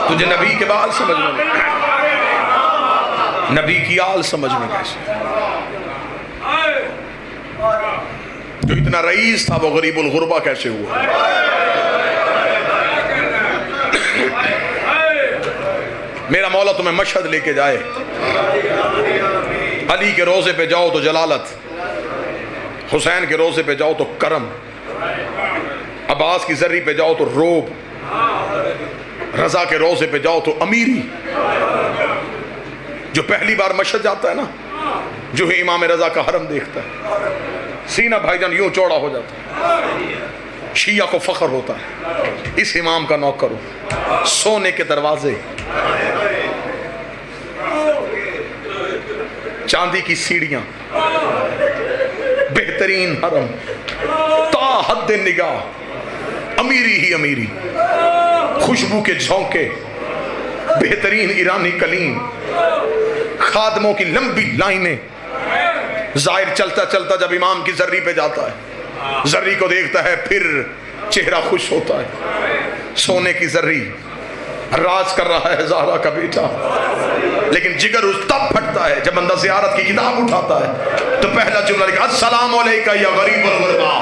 تجھے نبی کے بال سمجھ میں، نبی کی آل سمجھ میں کیسے؟ جو اتنا رئیس تھا وہ غریب الغربہ کیسے ہوا؟ میرا مولا تمہیں مشہد لے کے جائے، علی کے روزے پہ جاؤ تو جلالت، حسین کے روزے پہ جاؤ تو کرم، عباس کی ذری پہ جاؤ تو روب، رضا کے روزے پہ جاؤ تو امیری۔ جو پہلی بار مشہد جاتا ہے نا، جو ہی امام رضا کا حرم دیکھتا ہے سینہ بھائی جان یوں چوڑا ہو جاتا ہے، شیعہ کو فخر ہوتا ہے اس امام کا نوکر ہوں۔ سونے کے دروازے، چاندی کی سیڑھیاں، بہترین حرم، تا حد نگاہ امیری ہی امیری، خوشبو کے جھونکے، بہترین ایرانی کلیم، خادموں کی لمبی لائنیں۔ ظاہر چلتا چلتا جب امام کی ذری پہ جاتا ہے، ذری کو دیکھتا ہے پھر چہرہ خوش ہوتا ہے۔ سونے کی ذری راز کر رہا ہے زہرا کا بیٹا، لیکن جگر اس تب پھٹتا ہے جب بندہ زیارت کی کتاب اٹھاتا ہے تو پہلا جملہ لکھا السلام علیکہ یا غریب الغربا۔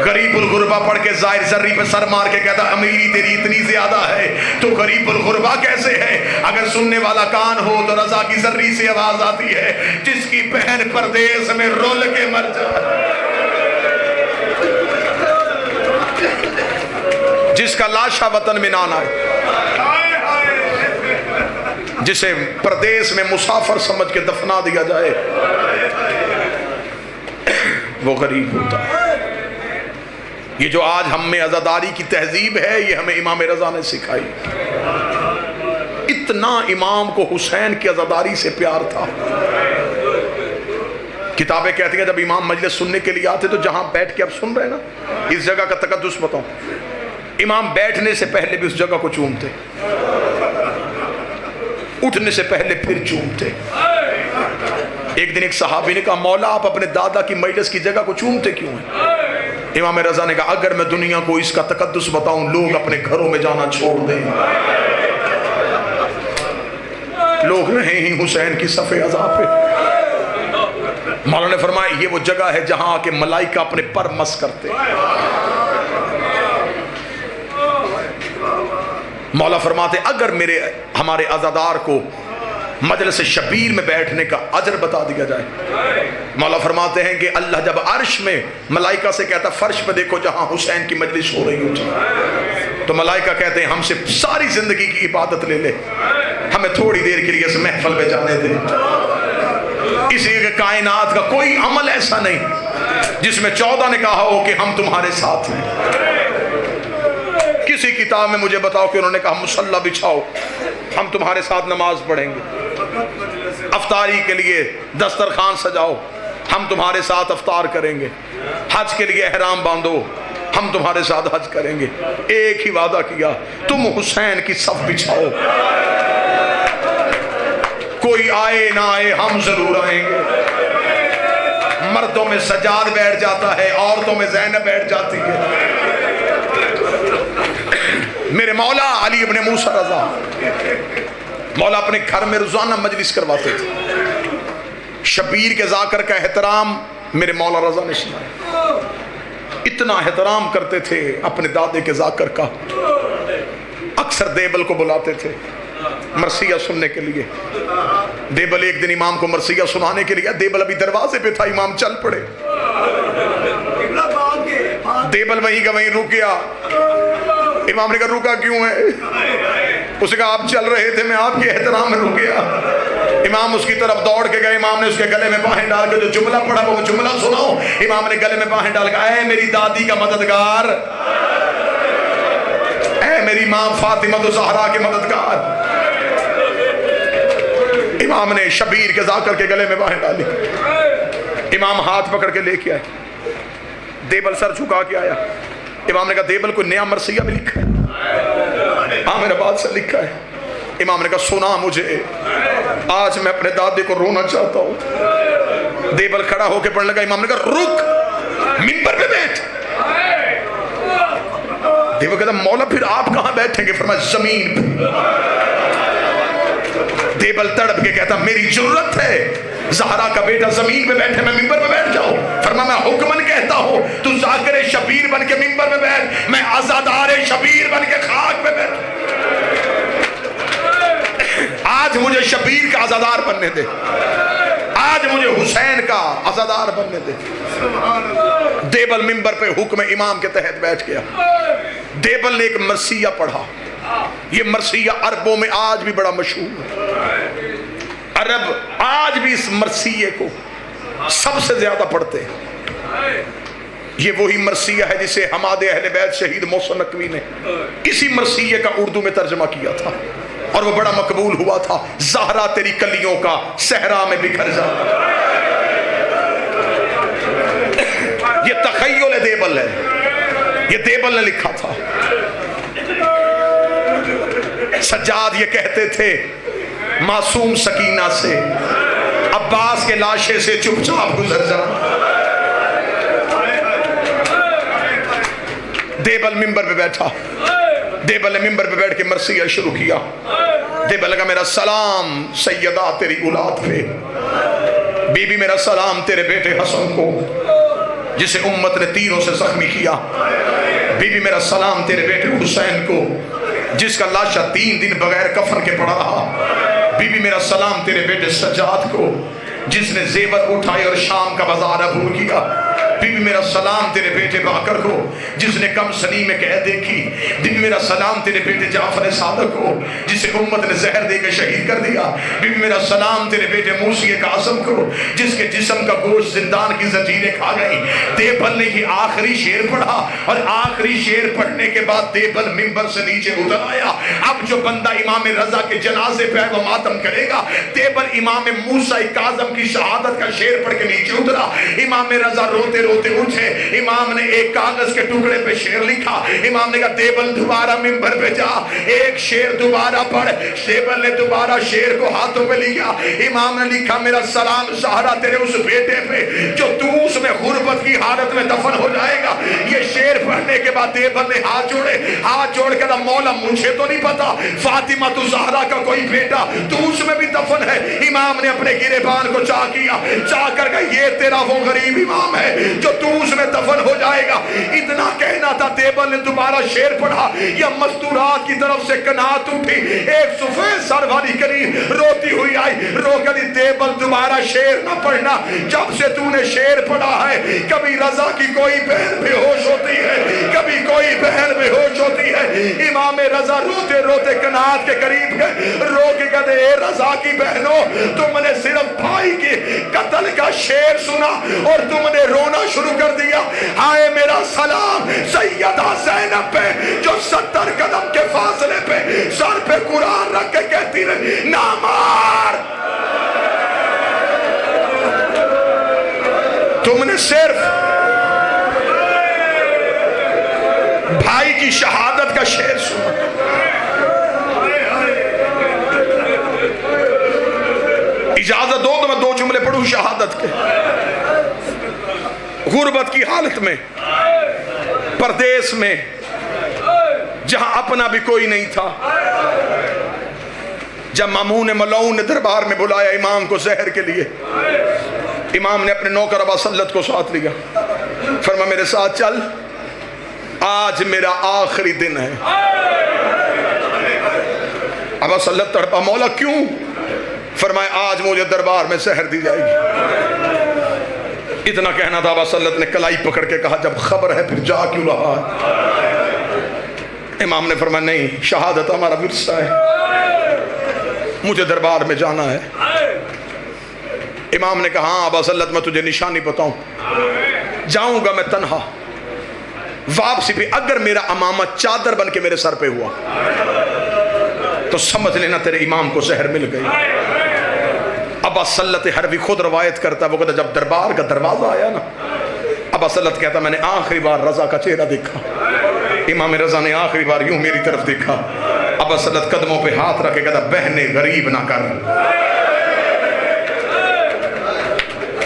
غریب الغربہ پڑھ کے ظاہر ذری پہ سر مار کے کہتا امیری تیری اتنی زیادہ ہے تو غریب الغربہ کیسے ہے؟ اگر سننے والا کان ہو تو رضا کی ذری سے آواز آتی ہے، جس کی بہن پردیس میں رول کے مر جائے، جس کا لاشا وطن میں نہ آئے، جسے پردیس میں مسافر سمجھ کے دفنا دیا جائے، وہ غریب ہوتا ہے۔ یہ جو آج ہم میں عزاداری کی تہذیب ہے یہ ہمیں امام رضا نے سکھائی۔ اتنا امام کو حسین کی عزاداری سے پیار تھا، کتابیں کہتی ہیں جب امام مجلس سننے کے لیے آتے تو جہاں بیٹھ کے اب سن رہے نا، اس جگہ کا تقدس بتاؤں، امام بیٹھنے سے پہلے بھی اس جگہ کو چومتے، اٹھنے سے پہلے پھر چومتے۔ ایک دن ایک صحابی نے کہا مولا آپ اپنے دادا کی مجلس کی جگہ کو چومتے کیوں ہیں؟ امام رضا نے کہا اگر میں دنیا کو اس کا تقدس بتاؤں لوگ اپنے گھروں میں جانا چھوڑ دیں، لوگ رہے ہی حسین کی صف عزا پہ۔ مولا نے فرمایا یہ وہ جگہ ہے جہاں آ کے ملائکہ اپنے پر مس کرتے۔ مولا فرماتے اگر ہمارے عزادار کو مجلس شبیر میں بیٹھنے کا اجر بتا دیا جائے۔ مولا فرماتے ہیں کہ اللہ جب عرش میں ملائکہ سے کہتا فرش پہ دیکھو جہاں حسین کی مجلس ہو رہی ہوتی، تو ملائکہ کہتے ہیں ہم سے ساری زندگی کی عبادت لے لے، ہمیں تھوڑی دیر کے لیے اس محفل میں جانے دے۔ اسی لیے کائنات کا کوئی عمل ایسا نہیں جس میں 14 نے کہا ہو کہ ہم تمہارے ساتھ ہیں۔ کسی کتاب میں مجھے بتاؤ کہ انہوں نے کہا مصلی بچھاؤ ہم تمہارے ساتھ نماز پڑھیں گے، افطاری کے لیے دسترخوان سجاؤ ہم تمہارے ساتھ افطار کریں گے، حج کے لیے احرام باندھو ہم تمہارے ساتھ حج کریں گے۔ ایک ہی وعدہ کیا، تم حسین کی صف بچھاؤ، کوئی آئے نہ آئے ہم ضرور آئیں گے۔ مردوں میں سجاد بیٹھ جاتا ہے، عورتوں میں زینب بیٹھ جاتی ہے۔ میرے مولا علی ابن موسیٰ رضا، مولا اپنے گھر میں روزانہ مجلس کرواتے تھے۔ شبیر کے ذاکر کا احترام میرے مولا رضا نے سنایا، اتنا احترام کرتے تھے اپنے دادے کے ذاکر کا۔ اکثر دیبل کو بلاتے تھے مرثیہ سننے کے لیے۔ دیبل ایک دن امام کو مرثیہ سنانے کے لیے، دیبل ابھی دروازے پہ تھا، امام چل پڑے، دیبل وہیں کا وہیں رک گیا۔ امام نے کہا رکا کیوں ہے؟ اس نے کہا آپ چل رہے تھے، میں آپ کے احترام میں رک گیا۔ امام اس کی طرف دوڑ کے گئے، امام نے اس کے گلے میں باہیں ڈال کے جو جملہ پڑھا وہ جملہ سناؤ۔ امام نے گلے میں باہیں ڈال کے، اے میری دادی کا مددگار، اے میری ماں فاطمہ الزہرا کے مددگار۔ امام نے شبیر کے ذاکر کے گلے میں باہیں ڈالی، امام ہاتھ پکڑ کے لے کے آئے، دیبل سر جھکا کے آیا۔ امام نے کہا دیبل کوئی نیا مرثیہ بھی لکھا ہے؟ عامر آباد سے لکھا ہے۔ امام نے کہا سنا مجھے، آج میں اپنے دادے کو رونا چاہتا ہوں۔ دیبل کھڑا ہو کے پڑھنے لگا، امام نے کہا رک، منبر پہ بیٹھ۔ دیبل کہتا مولا پھر آپ کہاں بیٹھیں گے؟ فرمایا زمین پہ۔ دیبل تڑپ کے کہتا میری جرت ہے زہرا کا بیٹا زمین پہ بیٹھے میں ممبر پہ بیٹھ جاؤں؟ فرمایا میں حکمن کہتا ہوں تو ذاکر شبیر بن کے ممبر پہ بیٹھ، میں عزادار شبیر بن کے خاک پہ بیٹھ۔ آج مجھے شبیر کا عزادار بننے دے، آج مجھے حسین کا عزادار بننے دے۔ دیبل ممبر پہ حکم امام کے تحت بیٹھ گیا۔ دیبل نے ایک مرثیہ پڑھا، یہ مرثیہ عربوں میں آج بھی بڑا مشہور ہے۔ عرب آج بھی اس مرثیے کو سب سے زیادہ پڑھتے ہیں۔ یہ وہی مرثیہ ہے جسے ہمارے اہل بیت شہید محسن نقوی نے اسی مرثیے کا اردو میں ترجمہ کیا تھا اور وہ بڑا مقبول ہوا تھا۔ زہرا تیری کلیوں کا صحرا میں بکھر جا، یہ تخیل دیبل ہے، یہ دیبل نے لکھا تھا۔ سجاد یہ کہتے تھے معصوم سکینہ سے عباس کے لاشے سے چپ چاپ گزر جا۔ دیبل ممبر پہ بیٹھا، دیبل نے ممبر پہ بیٹھ کے مرثیہ شروع کیا۔ دیبل لگا میرا سلام سیدہ تیری اولاد پہ، بی بی میرا سلام تیرے بیٹے حسن کو جسے امت نے تیروں سے زخمی کیا، بی بی میرا سلام تیرے بیٹے حسین کو جس کا لاشا 3 دن بغیر کفن کے پڑا رہا، بی بی میرا سلام تیرے بیٹے سجاد کو جس نے زیور اٹھائے اور شام کا بازار عبور کیا، بی بی میرا سلام تیرے بیٹے باکر کو جس نے کم سنی میں قید دیکھی، بی بی میرا سلام تیرے بیٹے جعفر صادق کو جسے امت نے زہر دے کے شہید کر دیا، بی بی میرا سلام تیرے بیٹے موسی قاسم کو جس کے جسم کا گوشت زندان کی زنجیریں کھا گئی۔ دیبل نے یہ آخری شعر پڑھا اور آخری شعر پڑھنے کے بعد دیبل منبر سے نیچے اتر آیا۔ اب جو بندہ امام رضا کے جنازے پہ وہ ماتم کرے گا، دیبل امام موسیٰ کاظم کی شہادت کا شعر پڑھ کے نیچے اترا۔ امام رضا روتے روتے اٹھے، امام نے ایک کاغذ کے ٹکڑے پہ شعر لکھا، امام نے کہا دیبل دوبارہ منبر پہ جا، ایک شعر دوبارہ پڑھ۔ دیبل نے دوبارہ شعر کو ہاتھوں پہ لیا، امام نے لکھا میرا سلام زہرا تیرے اس بیٹے پہ جو تو اس میں غربت کی حالت میں دفن ہو جائے گا۔ یہ شعر پڑھنے کے بعد دیبل نے ہاتھ جوڑے، ہاتھ جوڑ کے مولا مجھے تو نہیں پتا فاطمہ تو زہرا کا کوئی بیٹا تو اس میں بھی دفن ہے۔ امام نے اپنے گریبان کو چاہ کیا، چاہ کر کہ یہ تیرا وہ غریب امام ہے جو تو اس میں دفن ہو جائے گا۔ اتنا کہنا تھا، دیبل نے دوبارہ شعر پڑھا، یا مستورات کی طرف سے کنات اٹھی، ایک سفید سر والی کریم روتی ہوئی آئی، دوبارہ شعر نہ پڑھنا، جب سے تو نے شعر پڑھا ہے کبھی رضا کی کوئی بہن بے ہوش ہوتی ہے، کبھی کوئی بہن بے ہوش ہوتی ہے۔ امام رضا روتے روتے کنات کے قریب گئے، رو کے کہتے اے رضا کی بہنوں، تم نے صرف بھائی کے قتل کا شعر سنا اور تم نے رونا شروع کر دیا۔ ہائے میرا سلام سیدہ زینب پہ جو 70 قدم کے فاصلے پہ سر پہ قرآن رکھ کے کہتی رہی نہ مار۔ تم نے صرف بھائی کی شہادت کا شعر سنا۔ اجازت دو تو میں 2 جملے پڑھوں شہادت کے۔ غربت کی حالت میں، پردیس میں، جہاں اپنا بھی کوئی نہیں تھا، جب مامون ملعون نے دربار میں بلایا امام کو زہر کے لیے، امام نے اپنے نوکر ابا سلط کو ساتھ لیا، فرمایا میرے ساتھ چل، آج میرا آخری دن ہے۔ ابا سلط تڑپا، مولا کیوں؟ فرمایا آج مجھے دربار میں زہر دی جائے گی۔ اتنا کہنا تھا، ابا سلط نے کلائی پکڑ کے کہا جب خبر ہے پھر جا کیوں رہا ہے؟ امام نے فرمایا نہیں، شہادت ہمارا ورثہ ہے، مجھے دربار میں جانا ہے۔ امام نے کہا ہاں ابا سلط میں تجھے نشانی بتاؤں، جاؤں گا میں تنہا، واپسی پہ اگر میرا امامہ چادر بن کے میرے سر پہ ہوا تو سمجھ لینا تیرے امام کو زہر مل گئی۔ ابا سلط حربی خود روایت کرتا ہے، وہ کہتا جب دربار کا دروازہ آیا نا، ابا سلط کہتا میں نے آخری بار رضا کا چہرہ دیکھا، امام رضا نے آخری بار یوں میری طرف دیکھا۔ ابا سلط قدموں پہ ہاتھ رکھے کہتا بہنیں غریب نہ کر،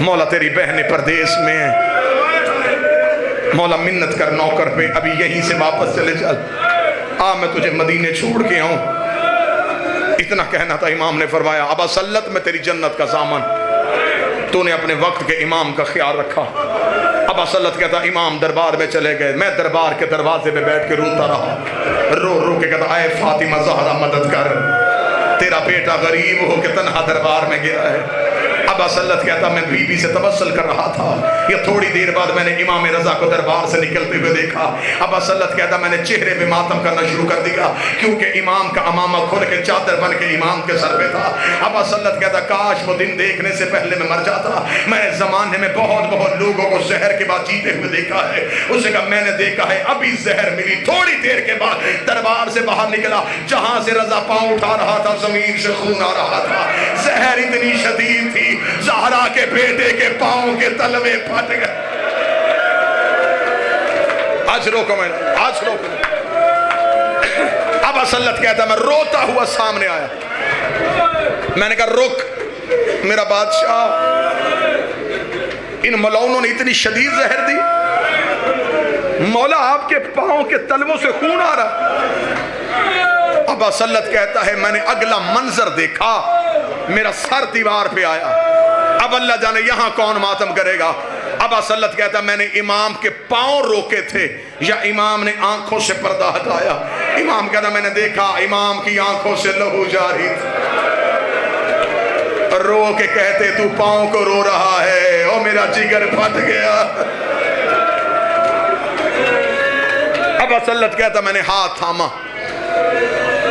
مولا تیری بہنیں پردیس میں ہیں، مولا منت کر نوکر پہ ابھی یہیں سے واپس چلے چل، میں تجھے مدینے چھوڑ کے آؤں۔ اتنا کہنا تھا، امام نے فرمایا ابا سلط میں تیری جنت کا ضامن، تو نے اپنے وقت کے امام کا خیال رکھا۔ ابا سلط کہتا امام دربار میں چلے گئے، میں دربار کے دروازے پہ بیٹھ کے روتا رہا، رو رو کے کہتا اے فاطمہ زہرا مدد کر، تیرا بیٹا غریب ہو کے تنہا دربار میں گیا ہے۔ ابا سلط کہتا میں بی بی سے تبسل کر رہا تھا، یہ تھوڑی دیر بعد میں نے امام رضا کو دربار سے نکلتے ہوئے دیکھا۔ ابا سلط کہتا میں نے چہرے پہ ماتم کرنا شروع کر دیا، کیونکہ امام کا امامہ کھل کے چادر بن کے امام کے سر پہ تھا۔ ابا سلط کہتا کاش وہ دن دیکھنے سے پہلے میں مر جاتا، میں نے زمانے میں بہت لوگوں کو زہر کے بعد جیتے ہوئے دیکھا ہے۔ اسے کہا میں نے دیکھا ہے ابھی زہر ملی، تھوڑی دیر کے بعد دربار سے باہر نکلا، جہاں سے رضا پاؤں اٹھا رہا تھا زمین سے خون آ رہا تھا، زہر اتنی شدید تھی زہرا کے بیٹے کے پاؤں کے تلوے پھٹ گئے۔ آج روکو میں، آج روکو۔ ابا سلط کہتا میں روتا ہوا سامنے آیا، میں نے کہا رک میرا بادشاہ، ان ملعونوں نے اتنی شدید زہر دی، مولا آپ کے پاؤں کے تلووں سے خون آ رہا۔ ابا سلط کہتا ہے میں نے اگلا منظر دیکھا، میرا سر دیوار پہ آیا، اب اللہ جانے یہاں کون ماتم کرے گا۔ ابا سلط کہتا میں نے امام کے پاؤں روکے تھے یا امام نے آنکھوں سے پردہ ہٹایا۔ امام کہتا میں نے دیکھا امام کی آنکھوں سے لہو جاری تھا، رو کے کہتے تو پاؤں کو رو رہا ہے، او میرا جگر پھٹ گیا۔ ابا سلط کہتا میں نے ہاتھ تھاما،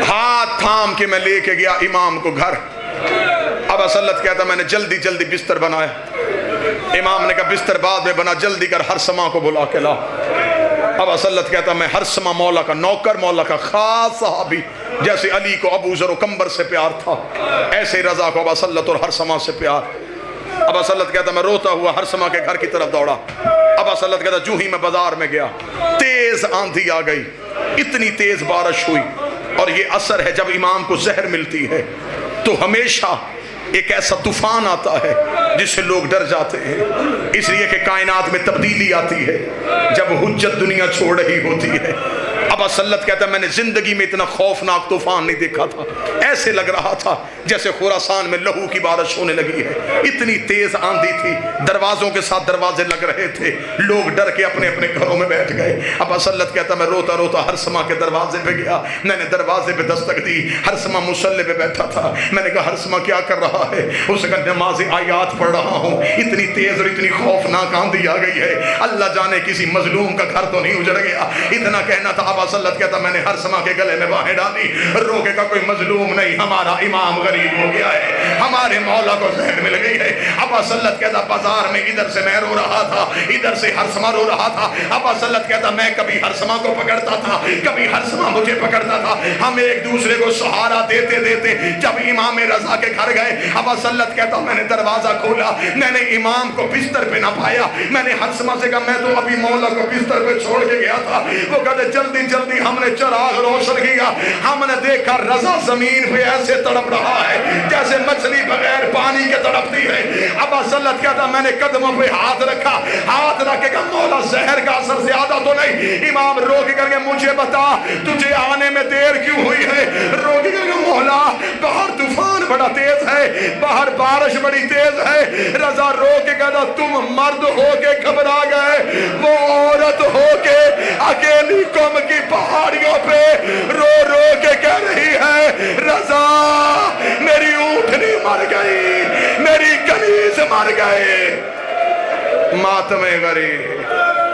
ہاتھ تھام کے میں لے کے گیا امام کو گھر۔ ابا سلط کہتا میں نے جلدی بستر بنایا، امام نے کہا بستر بعد میں بنا، جلدی کر ہرسمہ کو بلا کے لا۔ ابا سلط کہتا میں ہرسمہ مولا کا نوکر، مولا کا خاص صحابی، جیسے علی کو ابو ذر و کمبر سے پیار تھا ایسے رضا کو ابا سلط اور ہرسمہ سے پیار۔ ابا سلط کہتا میں روتا ہوا ہرسمہ کے گھر کی طرف دوڑا۔ ابا سلط کہتا جو ہی میں بازار میں گیا تیز آندھی آ گئی، اتنی تیز بارش ہوئی، اور یہ اثر ہے جب امام کو زہر ملتی ہے تو ہمیشہ ایک ایسا طوفان آتا ہے جس سے لوگ ڈر جاتے ہیں، اس لیے کہ کائنات میں تبدیلی آتی ہے جب حجت دنیا چھوڑ رہی ہوتی ہے۔ ابا سلت کہتا ہے میں نے زندگی میں اتنا خوفناک طوفان نہیں دیکھا تھا، ایسے لگ رہا تھا جیسے خراسان میں لہو کی بارش ہونے لگی ہے، اتنی تیز آندھی تھی، دروازوں کے ساتھ دروازے لگ رہے تھے، لوگ ڈر کے اپنے اپنے گھروں میں بیٹھ گئے۔ ابا سلت کہتا ہے میں روتا روتا ہرسمہ کے دروازے پہ گیا، میں نے دروازے پہ دستک دی، ہرسمہ مصلی پہ بیٹھا تھا، میں نے کہا ہرسمہ کیا کر رہا ہے؟ اس نے کہا نماز آیات پڑھ رہا ہوں، اتنی تیز اور اتنی خوفناک آندھی آ گئی ہے، اللہ جانے کسی مظلوم کا گھر تو نہیں اجڑ گیا، اتنا کہنا تھا۔ ابا سلت کہتا میں نے ہرسمہ کے گلے میں باہیں ڈالی، روکے کا کوئی مظلوم نہیں، ہمارا امام غریب ہو گیا ہے، ہمارے مولا کو زہر مل گئی ہے۔ ابا سلت کہتا بازار میں ادھر سے میں رو رہا تھا، ادھر سے ہرسمہ رو رہا تھا۔ ابا سلت کہتا میں کبھی ہرسمہ کو پکڑتا تھا، کبھی ہرسمہ مجھے پکڑتا تھا، ہم ایک دوسرے کو سہارا دیتے دیتے جب امام رضا کے گھر گئے، ابا سلت کہتا میں نے دروازہ کھولا، میں نے امام کو بستر پہ نہ پایا، میں نے ہرسمہ سے کہا میں تو ابھی مولا کو بستر پہ چھوڑ کے گیا تھا۔ وہ کہتے جلدی جلدی ہم نے چراغ روشن کیا، ہم نے دیکھا رضا زمین پہ ایسے تڑپ رہا ہے جیسے مچھلی بغیر پانی کے تڑپتی ہے۔ ابا سلت کہتا میں نے قدموں پہ ہاتھ رکھا، ہاتھ رکھے گا مولا زہر کا اثر زیادہ تو نہیں؟ امام رو کے کر کے مجھے بتا تجھے آنے میں دیر کیوں ہوئی ہے؟ رو کے کر کے مولا باہر طوفان بڑا تیز ہے، باہر بارش بڑی تیز ہے۔ رضا رو کے کہتا تم مرد ہو کے گھبرا گئے، وہ عورت ہو کے اکیلی قوم کی پہاڑیوں پہ رو رو کے کہہ رہی ہے رضا میری اونٹنی مر گئی، میری کنیز مر گئے۔ ماتم غریب